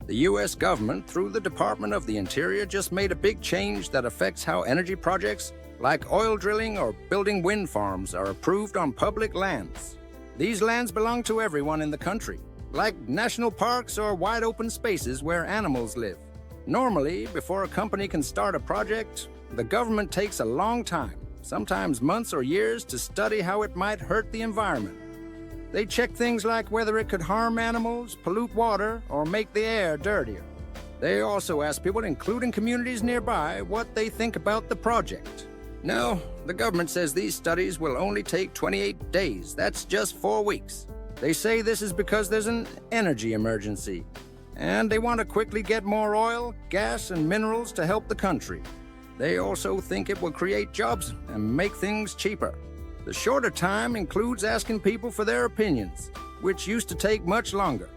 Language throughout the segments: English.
The U.S. government, through the Department of the Interior, just made a big change that affects how energy projects, like oil drilling or building wind farms, are approved on public lands. These lands belong to everyone in the country, like national parks or wide open spaces where animals live. Normally, before a company can start a project, the government takes a long time, sometimes months or years, to study how it might hurt the environment. They check things like whether it could harm animals, pollute water, or make the air dirtier. They also ask people, including communities nearby, what they think about the project. No, the government says these studies will only take 28 days. That's just 4 weeks. They say this is because there's an energy emergency, and they want to quickly get more oil, gas, and minerals to help the country. They also think it will create jobs and make things cheaper. The shorter time includes asking people for their opinions, which used to take much longer.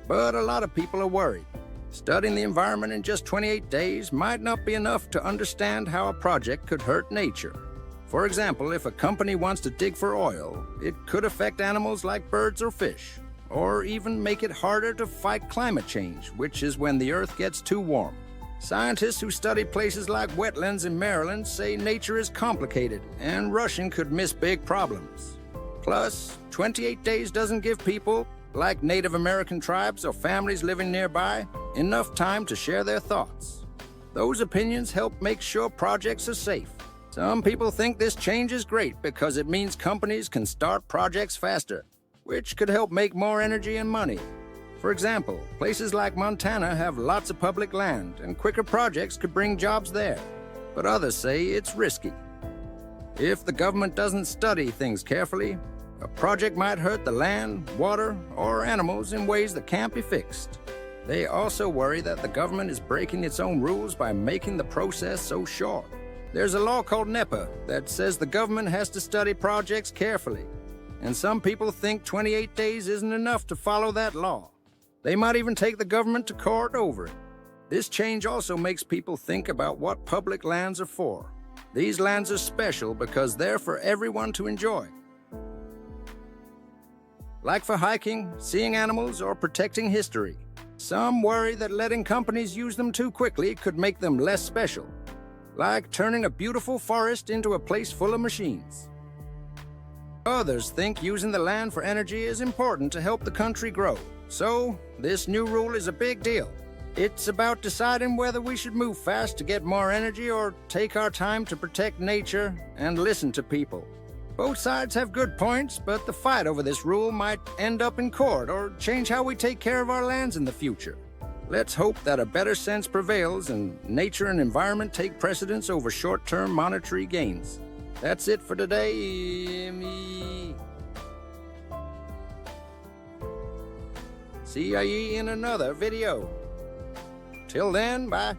But a lot of people are worried. Studying the environment in just 28 days might not be enough to understand how a project could hurt nature. For example, if a company wants to dig for oil, it could affect animals like birds or fish, or even make it harder to fight climate change, which is when the Earth gets too warm. Scientists who study places like wetlands in Maryland say nature is complicated and rushing could miss big problems. Plus, 28 days doesn't give people, like Native American tribes or families living nearby, enough time to share their thoughts. Those opinions help make sure projects are safe. Some people think this change is great because it means companies can start projects faster, which could help make more energy and money. For example, places like Montana have lots of public land, and quicker projects could bring jobs there. But others say it's risky. If the government doesn't study things carefully, a project might hurt the land, water, or animals in ways that can't be fixed. They also worry that the government is breaking its own rules by making the process so short. There's a law called NEPA that says the government has to study projects carefully, and some people think 28 days isn't enough to follow that law. They might even take the government to court over it. This change also makes people think about what public lands are for. These lands are special because they're for everyone to enjoy. Like for hiking, seeing animals, or protecting history. Some worry that letting companies use them too quickly could make them less special, like turning a beautiful forest into a place full of machines. Others think using the land for energy is important to help the country grow. So, this new rule is a big deal. It's about deciding whether we should move fast to get more energy or take our time to protect nature and listen to people. Both sides have good points, but the fight over this rule might end up in court or change how we take care of our lands in the future. Let's hope that a better sense prevails and nature and environment take precedence over short-term monetary gains. That's it for today. See ye in another video. Till then, bye.